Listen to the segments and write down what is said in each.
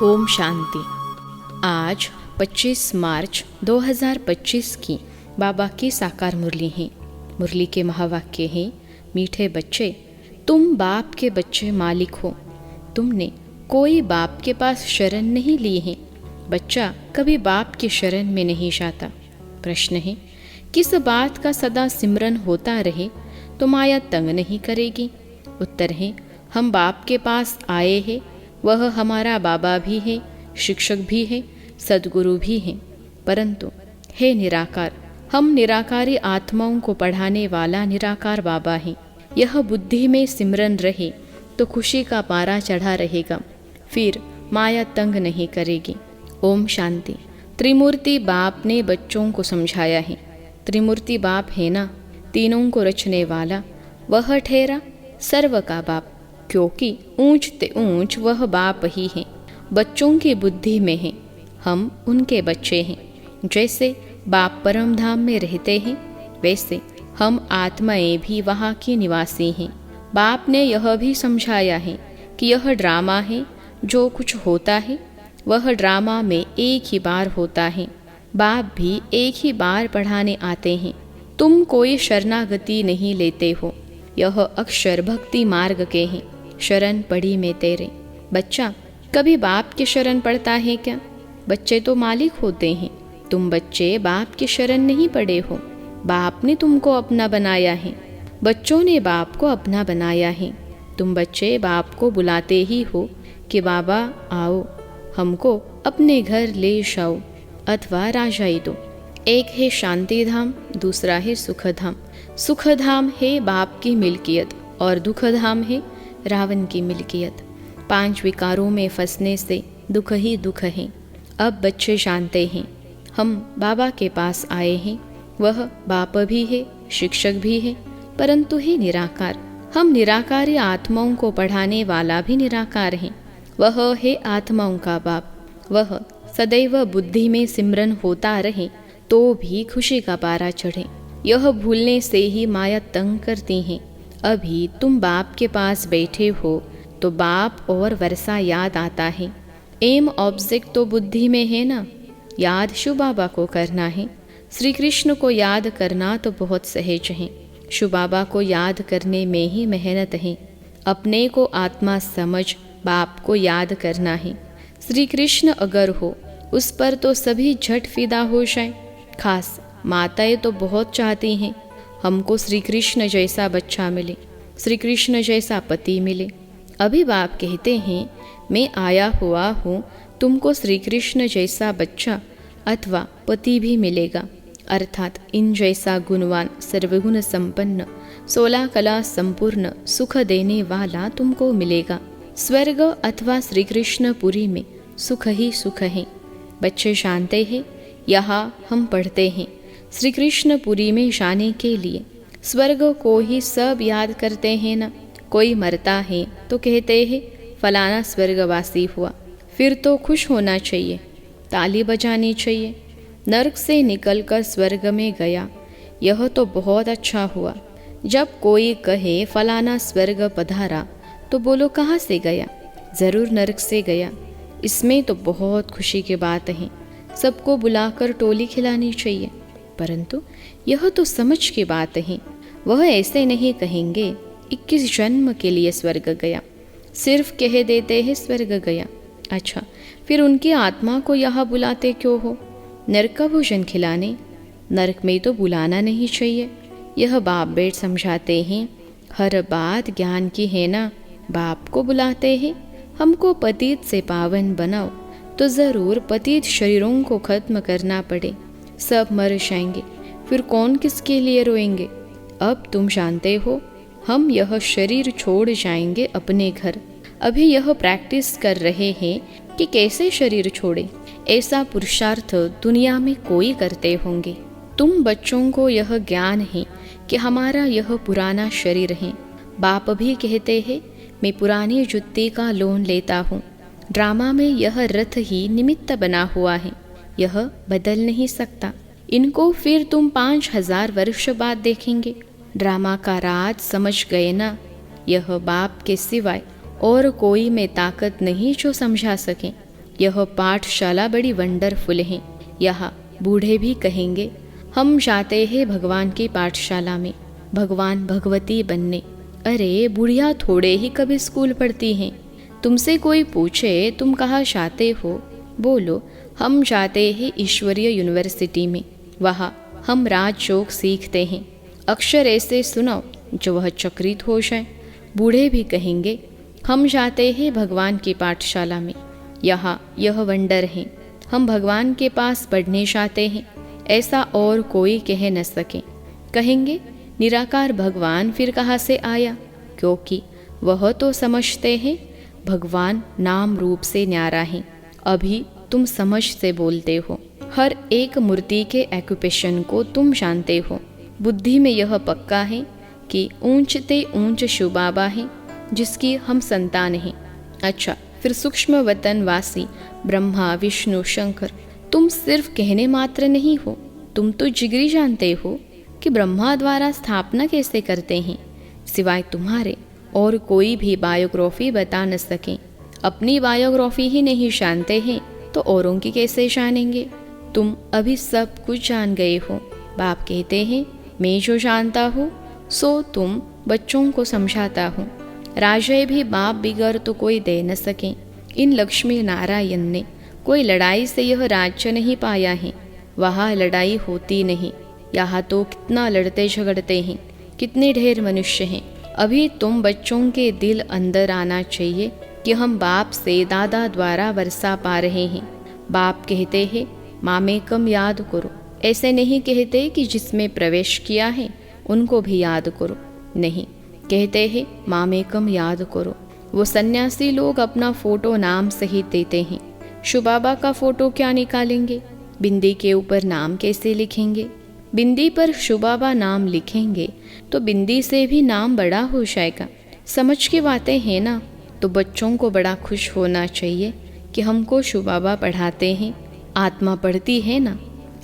ओम शांति। आज 25 मार्च 2025 की बाबा की साकार मुरली है। मुरली के महावाक्य है, मीठे बच्चे, तुम बाप के बच्चे मालिक हो। तुमने कोई बाप के पास शरण नहीं ली है। बच्चा कभी बाप की शरण में नहीं जाता। प्रश्न है, किस बात का सदा सिमरन होता रहे तो माया तंग नहीं करेगी। उत्तर है, हम बाप के पास आए हैं, वह हमारा बाबा भी है, शिक्षक भी है, सद्गुरु भी है। परंतु हे निराकार, हम निराकारी आत्माओं को पढ़ाने वाला निराकार बाबा है। यह बुद्धि में सिमरन रहे तो खुशी का पारा चढ़ा रहेगा, फिर माया तंग नहीं करेगी। ओम शांति। त्रिमूर्ति बाप ने बच्चों को समझाया है। त्रिमूर्ति बाप है ना, तीनों को रचने वाला, वह ठहरा सर्व का बाप, क्योंकि ऊंच ते ऊंच वह बाप ही है। बच्चों की बुद्धि में है, हम उनके बच्चे हैं। जैसे बाप परम धाम में रहते हैं, वैसे हम आत्माएं भी वहाँ की निवासी हैं। बाप ने यह भी समझाया है कि यह ड्रामा है, जो कुछ होता है वह ड्रामा में एक ही बार होता है। बाप भी एक ही बार पढ़ाने आते हैं। तुम कोई शरणागति नहीं लेते हो, यह अक्षर भक्ति मार्ग के हैं। शरण पड़ी में तेरे। बच्चा कभी बाप की शरण पड़ता है क्या? बच्चे तो मालिक होते हैं। तुम बच्चे बाप की शरण नहीं पड़े हो। बाप ने तुमको अपना बनाया है। बच्चों ने बाप को अपना बनाया है। तुम बच्चे बाप को बुलाते ही हो कि बाबा आओ, हमको अपने घर ले जाओ अथवा राजाई दो। एक है शांति धाम, दूसरा है सुख धाम। सुख धाम है बाप की मिल्कियत और दुख धाम है रावण की मिल्कियत। 5 विकारों में फंसने से दुख ही दुख है। अब बच्चे जानते हैं, हम बाबा के पास आए हैं। वह बाप भी है, शिक्षक भी है, परंतु है निराकार। हम निराकारी आत्माओं को पढ़ाने वाला भी निराकार है। वह है आत्माओं का बाप। वह सदैव बुद्धि में सिमरन होता रहे तो भी खुशी का पारा चढ़े। यह भूलने से ही माया तंग करती है। अभी तुम बाप के पास बैठे हो तो बाप और वर्षा याद आता है। एम ऑब्जेक्ट तो बुद्धि में है ना। याद शिव बाबा को करना है। श्री कृष्ण को याद करना तो बहुत सहज है। शिव बाबा को याद करने में ही मेहनत है। अपने को आत्मा समझ बाप को याद करना है। श्री कृष्ण अगर हो, उस पर तो सभी झट फिदा हो जाए। खास माताएं तो बहुत चाहती हैं हमको श्री कृष्ण जैसा बच्चा मिले, श्री कृष्ण जैसा पति मिले। अभी बाप कहते हैं, मैं आया हुआ हूँ, तुमको श्री कृष्ण जैसा बच्चा अथवा पति भी मिलेगा, अर्थात इन जैसा गुणवान, सर्वगुण संपन्न, 16 कला संपूर्ण, सुख देने वाला तुमको मिलेगा। स्वर्ग अथवा श्री कृष्णपुरी में सुख ही सुख है। बच्चे जानते हैं, यहाँ हम पढ़ते हैं श्री कृष्णपुरी में जाने के लिए स्वर्ग को ही सब याद करते हैं ना। कोई मरता है तो कहते हैं फलाना स्वर्गवासी हुआ, फिर तो खुश होना चाहिए, ताली बजानी चाहिए। नरक से निकलकर स्वर्ग में गया, यह तो बहुत अच्छा हुआ। जब कोई कहे फलाना स्वर्ग पधारा तो बोलो कहाँ से गया? ज़रूर नरक से गया। इसमें तो बहुत खुशी की बात है। सबको बुलाकर टोली खिलानी चाहिए। परंतु यह तो समझ की बात है। वह ऐसे नहीं कहेंगे 21 जन्म के लिए स्वर्ग गया, सिर्फ कह देते हैं स्वर्ग गया। अच्छा, फिर उनकी आत्मा को यहाँ बुलाते क्यों हो? नरक का भोजन खिलाने। नरक में तो बुलाना नहीं चाहिए। यह बाप बेट समझाते हैं, हर बात ज्ञान की है ना। बाप को बुलाते हैं, हमको पतित से पावन बनाओ, तो ज़रूर पतित शरीरों को खत्म करना पड़े। सब मर जाएंगे, फिर कौन किसके लिए रोएंगे? अब तुम जानते हो, हम यह शरीर छोड़ जाएंगे अपने घर। अभी यह प्रैक्टिस कर रहे हैं कि कैसे शरीर छोड़े। ऐसा पुरुषार्थ दुनिया में कोई करते होंगे। तुम बच्चों को यह ज्ञान है कि हमारा यह पुराना शरीर है। बाप भी कहते हैं, मैं पुरानी जुत्ती का लोन लेता हूँ। ड्रामा में यह रथ ही निमित्त बना हुआ है, यह बदल नहीं सकता। इनको फिर तुम 5000 वर्ष बाद देखेंगे। ड्रामा का राज समझ गए ना। यह बाप के सिवाय और कोई में ताकत नहीं जो समझा सके। यह पाठशाला बड़ी वंडरफुल है। यहाँ बूढ़े भी कहेंगे हम जाते हैं भगवान की पाठशाला में भगवान भगवती बनने। अरे बुढ़िया थोड़े ही कभी स्कूल पढ़ती हैं। तुमसे कोई पूछे तुम कहाँ जाते हो, बोलो हम जाते हैं ईश्वरीय यूनिवर्सिटी में, वहाँ हम राजयोग सीखते हैं। अक्षर ऐसे सुनाओ जो वह चक्रित हो जाए। बूढ़े भी कहेंगे हम जाते हैं भगवान की पाठशाला में, यहाँ यह वंडर है, हम भगवान के पास पढ़ने जाते हैं। ऐसा और कोई कह न सके। कहेंगे निराकार भगवान फिर कहाँ से आया, क्योंकि वह तो समझते हैं भगवान नाम रूप से न्यारा है। अभी तुम समझ से बोलते हो, हर एक मूर्ति के एक्यूपेशन को तुम जानते हो। बुद्धि में यह पक्का है कि ऊंचते ऊंच शिव बाबा है जिसकी हम संतान हैं। अच्छा, फिर सूक्ष्म वतनवासी ब्रह्मा विष्णु शंकर तुम सिर्फ कहने मात्र नहीं हो, तुम तो जिगरी जानते हो कि ब्रह्मा द्वारा स्थापना कैसे करते हैं। सिवाय तुम्हारे और कोई भी बायोग्राफी बता न सके। अपनी बायोग्राफी ही नहीं जानते हैं तो औरों की कैसे जानेंगे। तुम अभी सब कुछ जान गए हो। बाप कहते हैं मैं जो जानता हूँ सो तुम बच्चों को समझाता हूँ। राजय भी बाप बिगर तो कोई दे न सके। इन लक्ष्मी नारायण ने कोई लड़ाई से यह राज्य नहीं पाया है। वहाँ लड़ाई होती नहीं, यहाँ तो कितना लड़ते झगड़ते हैं, कितने ढेर मनुष्य हैं। अभी तुम बच्चों के दिल अंदर आना चाहिए कि हम बाप से दादा द्वारा वर्षा पा रहे हैं। बाप कहते हैं मामेकम याद करो। ऐसे नहीं कहते कि जिसमें प्रवेश किया है उनको भी याद करो, नहीं, कहते हैं मामेकम याद करो। वो सन्यासी लोग अपना फोटो नाम सहित देते हैं। शिव बाबा का फोटो क्या निकालेंगे, बिंदी के ऊपर नाम कैसे लिखेंगे। बिंदी पर शिव बाबा नाम लिखेंगे तो बिंदी से भी नाम बड़ा हो जाएगा। समझ की बातें हैं ना। तो बच्चों को बड़ा खुश होना चाहिए कि हमको शिव बाबा पढ़ाते हैं। आत्मा पढ़ती है ना,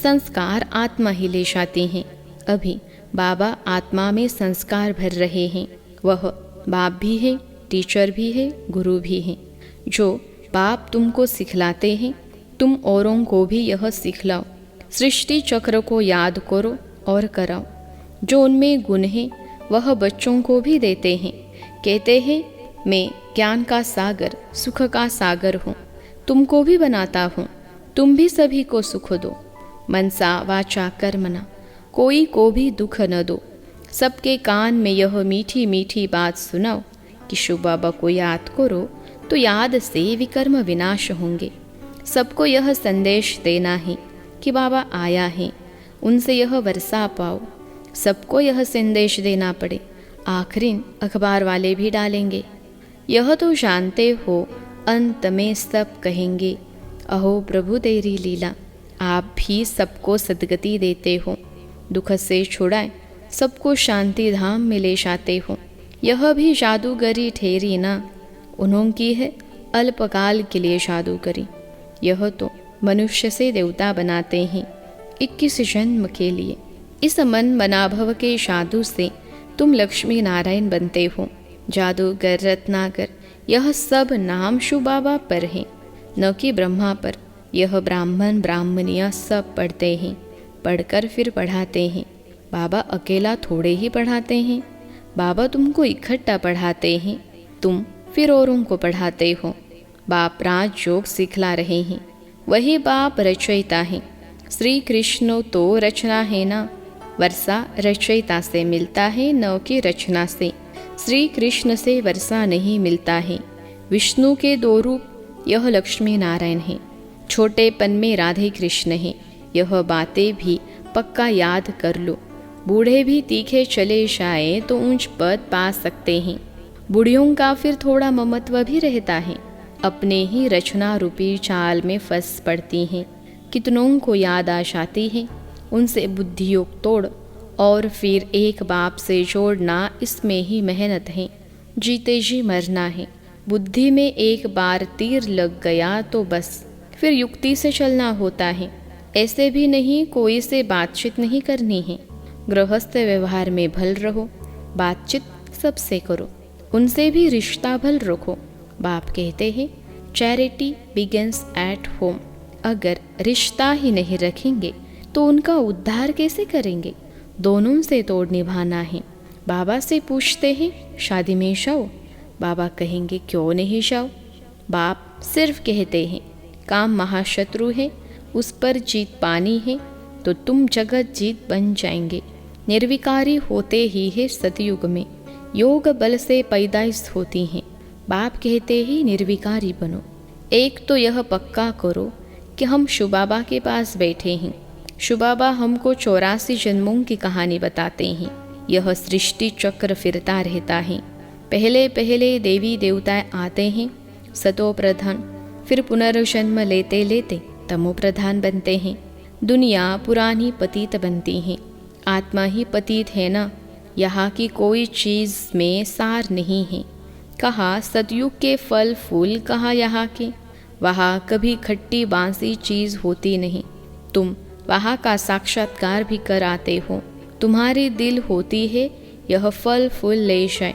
संस्कार आत्मा ही ले जाती हैं। अभी बाबा आत्मा में संस्कार भर रहे हैं। वह बाप भी है, टीचर भी है, गुरु भी है। जो बाप तुमको सिखलाते हैं तुम औरों को भी यह सिखलाओ। सृष्टि चक्र को याद करो और कराओ। जो उनमें गुण है वह बच्चों को भी देते हैं। कहते हैं मैं ज्ञान का सागर सुख का सागर हूँ, तुमको भी बनाता हूँ, तुम भी सभी को सुख दो। मनसा वाचा कर्मणा, कोई को भी दुख न दो। सबके कान में यह मीठी मीठी बात सुनाओ कि शिव बाबा को याद करो तो याद से विकर्म विनाश होंगे। सबको यह संदेश देना है कि बाबा आया है, उनसे यह वर्षा पाओ। सबको यह संदेश देना पड़े। आखिर अखबार वाले भी डालेंगे। यह तो जानते हो अंत में सब कहेंगे अहो प्रभु तेरी लीला। आप भी सबको सद्गति देते हो, दुख से छुड़ाए सबको शांति धाम में ले जाते हो। यह भी जादूगरी ठहरी ना, उन्हों की है अल्पकाल के लिए जादूगरी। यह तो मनुष्य से देवता बनाते हैं 21 जन्म के लिए। इस मन मनाभव के जादू से तुम लक्ष्मी नारायण बनते हो। जादूगर रत्नाकर यह सब नाम शिव बाबा पर है, न कि ब्रह्मा पर। यह ब्राह्मण ब्राह्मणियाँ सब पढ़ते हैं, पढ़कर फिर पढ़ाते हैं। बाबा अकेला थोड़े ही पढ़ाते हैं, बाबा तुमको इकट्ठा पढ़ाते हैं, तुम फिर औरों को पढ़ाते हो। बाप राजयोग सिखला रहे हैं, वही बाप रचयिता है। श्री कृष्ण तो रचना है ना, वर्षा रचयिता से मिलता है न कि रचना से। श्री कृष्ण से वर्षा नहीं मिलता है। विष्णु के दो रूप, यह लक्ष्मी नारायण है। छोटेपन में राधे कृष्ण है। यह बातें भी पक्का याद कर लो। बूढ़े भी तीखे चले जाए तो ऊंच पद पा सकते हैं। बूढ़ियों का फिर थोड़ा ममत्व भी रहता है, अपने ही रचना रूपी चाल में फंस पड़ती हैं। कितनों को याद आ जाती है, उनसे बुद्धियोग तोड़ और फिर एक बाप से जोड़ना, इसमें ही मेहनत है। जीते जी मरना है। बुद्धि में एक बार तीर लग गया तो बस फिर युक्ति से चलना होता है। ऐसे भी नहीं कोई से बातचीत नहीं करनी है। गृहस्थ व्यवहार में भल रहो, बातचीत सबसे करो, उनसे भी रिश्ता भल रखो। बाप कहते हैं चैरिटी बिगिंस एट होम। अगर रिश्ता ही नहीं रखेंगे तो उनका उद्धार कैसे करेंगे? दोनों से तोड़ निभाना है। बाबा से पूछते हैं शादी में जाओ, बाबा कहेंगे क्यों नहीं जाओ। बाप सिर्फ कहते हैं काम महाशत्रु है, उस पर जीत पानी है तो तुम जगत जीत बन जाएंगे। निर्विकारी होते ही है सतयुग में, योग बल से पैदाइश होती हैं। बाप कहते ही निर्विकारी बनो। एक तो यह पक्का करो कि हम शिव बाबा के पास बैठे हैं। शिव बाबा हमको 84 जन्मों की कहानी बताते हैं। यह सृष्टि चक्र फिरता रहता है। पहले पहले देवी देवता आते हैं सतो प्रधान, फिर पुनर्जन्म लेते लेते तमो प्रधान बनते हैं। दुनिया पुरानी पतित बनती है। आत्मा ही पतित है ना, यहाँ की कोई चीज़ में सार नहीं है। कहा सतयुग के फल फूल, कहा यहाँ के, वहाँ कभी खट्टी बांसी चीज़ होती नहीं। तुम वहाँ का साक्षात्कार भी कर आते हो। तुम्हारी दिल होती है यह फल फूल ले जाए,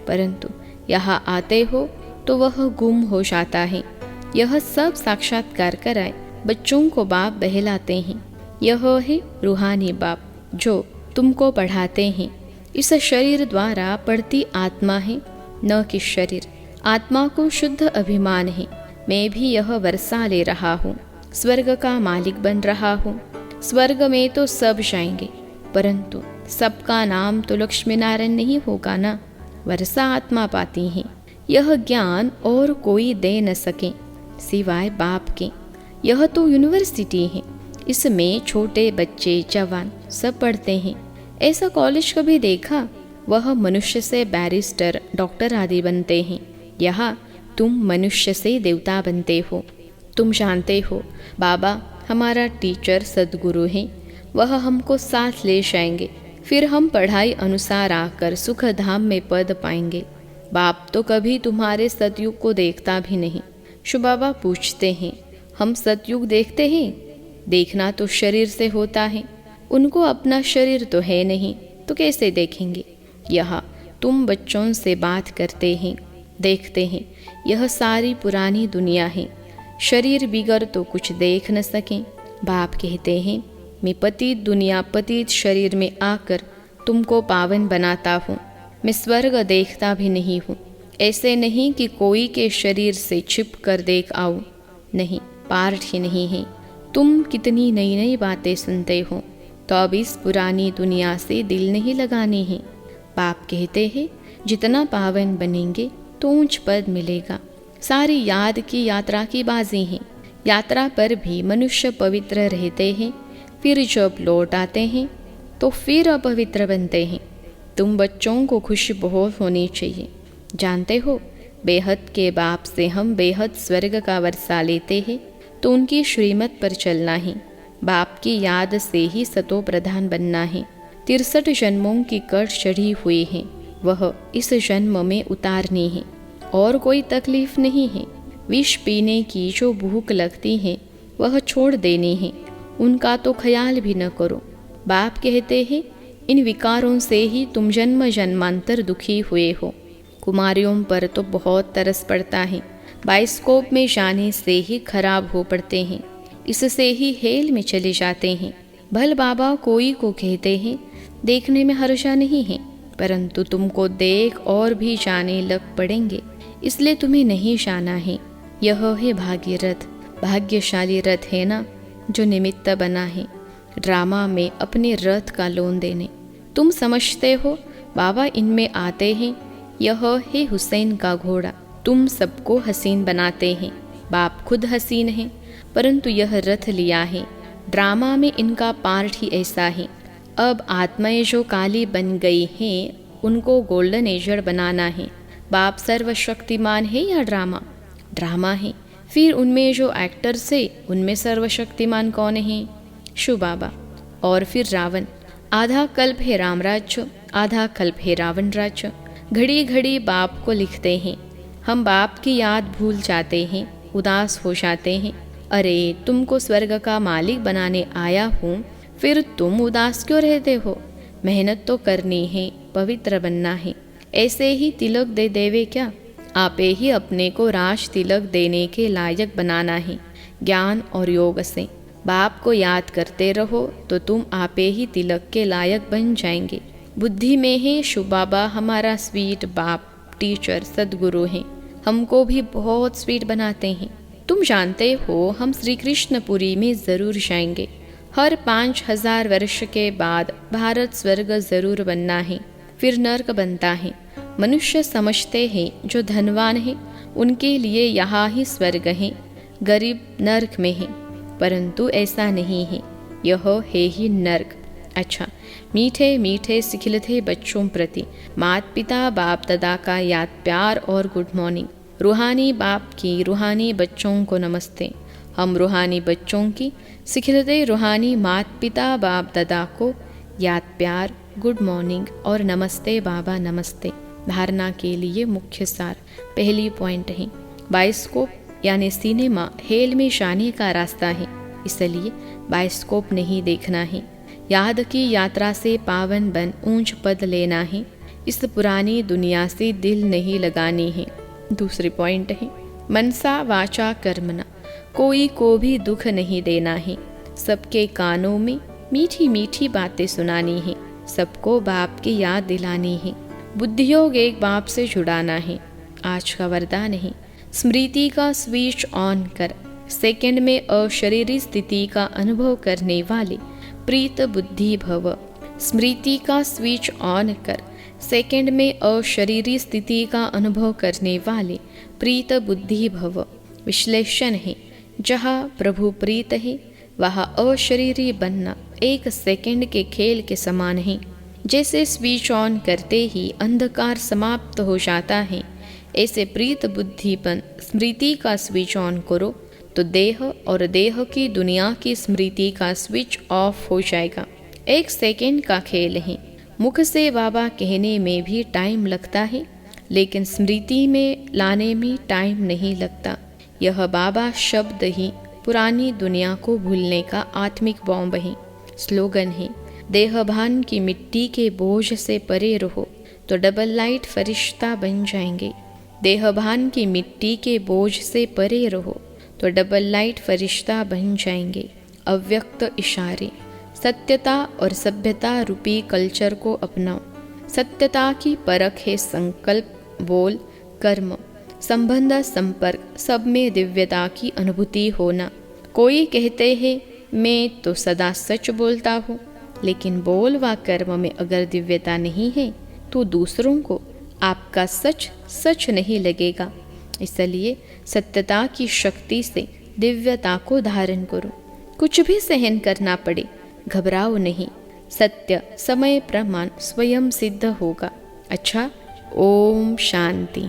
परंतु यहाँ आते हो तो वह गुम हो जाता है। यह सब साक्षात्कार कराए बच्चों को बाप बहलाते हैं। यह है रूहानी बाप जो तुमको पढ़ाते हैं। इस शरीर द्वारा पढ़ती आत्मा है, न कि शरीर। आत्मा को शुद्ध अभिमान है, मैं भी यह वर्षा ले रहा हूँ, स्वर्ग का मालिक बन रहा हूँ। स्वर्ग में तो सब जाएंगे, परंतु सबका नाम तो लक्ष्मी नारायण नहीं होगा ना। वर्षा आत्मा पाती है। यह ज्ञान और कोई दे न सके सिवाय बाप के। यह तो यूनिवर्सिटी है, इसमें छोटे बच्चे जवान सब पढ़ते हैं। ऐसा कॉलेज कभी देखा? वह मनुष्य से बैरिस्टर डॉक्टर आदि बनते हैं। यहाँ तुम मनुष्य से देवता बनते हो। तुम जानते हो बाबा हमारा टीचर सदगुरु है, वह हमको साथ ले जाएंगे, फिर हम पढ़ाई अनुसार आकर सुख धाम में पद पाएंगे। बाप तो कभी तुम्हारे सतयुग को देखता भी नहीं। शिव बाबा पूछते हैं हम सतयुग देखते हैं? देखना तो शरीर से होता है, उनको अपना शरीर तो है नहीं, तो कैसे देखेंगे? यहाँ तुम बच्चों से बात करते हैं, देखते हैं यह सारी पुरानी दुनिया है। शरीर बिगर तो कुछ देख न सकें। बाप कहते हैं मैं पतित दुनिया पतित शरीर में आकर तुमको पावन बनाता हूँ। मैं स्वर्ग देखता भी नहीं हूँ। ऐसे नहीं कि कोई के शरीर से छिप कर देख आऊँ, नहीं, पार्ट ही नहीं है। तुम कितनी नई नई बातें सुनते हो, तो अब इस पुरानी दुनिया से दिल नहीं लगानी है। बाप कहते हैं जितना पावन बनेंगे तो ऊंच पद मिलेगा। सारी याद की यात्रा की बाजी है। यात्रा पर भी मनुष्य पवित्र रहते हैं, फिर जब लौट आते हैं तो फिर अपवित्र बनते हैं। तुम बच्चों को खुशी बहुत होनी चाहिए। जानते हो बेहद के बाप से हम बेहद स्वर्ग का वर्षा लेते हैं, तो उनकी श्रीमत पर चलना है। बाप की याद से ही सतो प्रधान बनना है। 63 जन्मों की कट चढ़ी हुई है, वह इस जन्म में उतारनी है। और कोई तकलीफ नहीं है। विष पीने की जो भूख लगती है वह छोड़ देनी है, उनका तो ख्याल भी न करो। बाप कहते हैं इन विकारों से ही तुम जन्म जन्मांतर दुखी हुए हो। कुमारियों पर तो बहुत तरस पड़ता है, बाइस्कोप में जाने से ही खराब हो पड़ते हैं, इससे ही हेल में चले जाते हैं। भल बाबा कोई को कहते हैं देखने में हर्षा नहीं है, परंतु तुमको देख और भी जाने लग पड़ेंगे, इसलिए तुम्हें नहीं जाना है। यह है भागीरथ, भाग्यशाली रथ है ना जो निमित्त बना है ड्रामा में अपने रथ का लोन देने। तुम समझते हो बाबा इनमें आते हैं, यह है हुसैन का घोड़ा। तुम सबको हसीन बनाते हैं, बाप खुद हसीन है, परंतु यह रथ लिया है। ड्रामा में इनका पार्ट ही ऐसा है। अब आत्माएं जो काली बन गई हैं उनको गोल्डन एजर बनाना है। बाप सर्वशक्तिमान है या ड्रामा? ड्रामा है। फिर उनमें जो एक्टर्स है उनमें सर्वशक्तिमान कौन है? शिव बाबा। और फिर रावण। आधा कल्प है राम राज्य, आधा कल्प है रावण राज्य। घड़ी घड़ी बाप को लिखते हैं। हम बाप की याद भूल जाते हैं, उदास हो जाते हैं। अरे तुमको स्वर्ग का मालिक बनाने आया हूँ, फिर तुम उदास क्यों रहते हो? मेहनत तो करनी है, पवित्र बनना है। ऐसे ही तिलक दे देवे क्या? आपे ही अपने को राज तिलक देने के लायक बनाना है। ज्ञान और योग से बाप को याद करते रहो तो तुम आपे ही तिलक के लायक बन जाएंगे। बुद्धि में है शिव बाबा हमारा स्वीट बाप, टीचर, सदगुरु हैं। हमको भी बहुत स्वीट बनाते हैं। तुम जानते हो हम श्री कृष्णपुरी में ज़रूर जाएंगे। हर 5000 वर्ष के बाद भारत स्वर्ग ज़रूर बनना है, फिर नर्क बनता है। मनुष्य समझते हैं जो धनवान है उनके लिए यहाँ ही स्वर्ग है, गरीब नर्क में है, परंतु ऐसा नहीं है, यह है ही नर्क। अच्छा, मीठे मीठे सिखिलते बच्चों प्रति माता पिता बाप दादा का याद प्यार और गुड मॉर्निंग। रूहानी बाप की रूहानी बच्चों को नमस्ते। हम रूहानी बच्चों की सिखिलते रूहानी माता पिता बाप दादा को याद प्यार, गुड मॉर्निंग और नमस्ते बाबा नमस्ते। धारणा के लिए मुख्य सार। पहली पॉइंट है, बायोस्कोप यानी सिनेमा हेल में जाने का रास्ता है, इसलिए बायोस्कोप नहीं देखना है। याद की यात्रा से पावन बन ऊंच पद लेना है, इस पुरानी दुनिया से दिल नहीं लगानी है। दूसरी पॉइंट है, मनसा वाचा कर्मना, कोई को भी दुख नहीं देना है। सबके कानों में मीठी मीठी बातें सुनानी है, सबको बाप की याद दिलानी है। बुद्धियोग एक बाप से जुड़ाना है। आज का वरदान है, स्मृति का स्विच ऑन कर सेकंड में अशरीरी स्थिति का अनुभव करने वाले प्रीत बुद्धि भव। स्मृति का स्विच ऑन कर सेकंड में अशरीरी स्थिति का अनुभव करने वाले प्रीत बुद्धि भव। विश्लेषण है, जहाँ प्रभु प्रीत है वहाँ अशरीरी बनना एक सेकंड के खेल के समान है। जैसे स्विच ऑन करते ही अंधकार समाप्त हो जाता है, ऐसे प्रीत बुद्धिपन स्मृति का स्विच ऑन करो तो देह और देह की दुनिया की स्मृति का स्विच ऑफ हो जाएगा। एक सेकंड का खेल है। मुख से बाबा कहने में भी टाइम लगता है, लेकिन स्मृति में लाने में टाइम नहीं लगता। यह बाबा शब्द ही पुरानी दुनिया को भूलने का आत्मिक बॉम्ब है। स्लोगन है, देहभान की मिट्टी के बोझ से परे रहो तो डबल लाइट फरिश्ता बन जाएंगे। देहभान की मिट्टी के बोझ से परे रहो तो डबल लाइट फरिश्ता बन जाएंगे। अव्यक्त इशारे। सत्यता और सभ्यता रूपी कल्चर को अपनाओ। सत्यता की परख है संकल्प, बोल, कर्म, संबंध, संपर्क, सब में दिव्यता की अनुभूति होना। कोई कहते हैं मैं तो सदा सच बोलता हूँ, लेकिन बोल व कर्म में अगर दिव्यता नहीं है तो दूसरों को आपका सच सच नहीं लगेगा। इसलिए सत्यता की शक्ति से दिव्यता को धारण करो। कुछ भी सहन करना पड़े, घबराओ नहीं। सत्य समय प्रमाण स्वयं सिद्ध होगा। अच्छा, ओम शांति।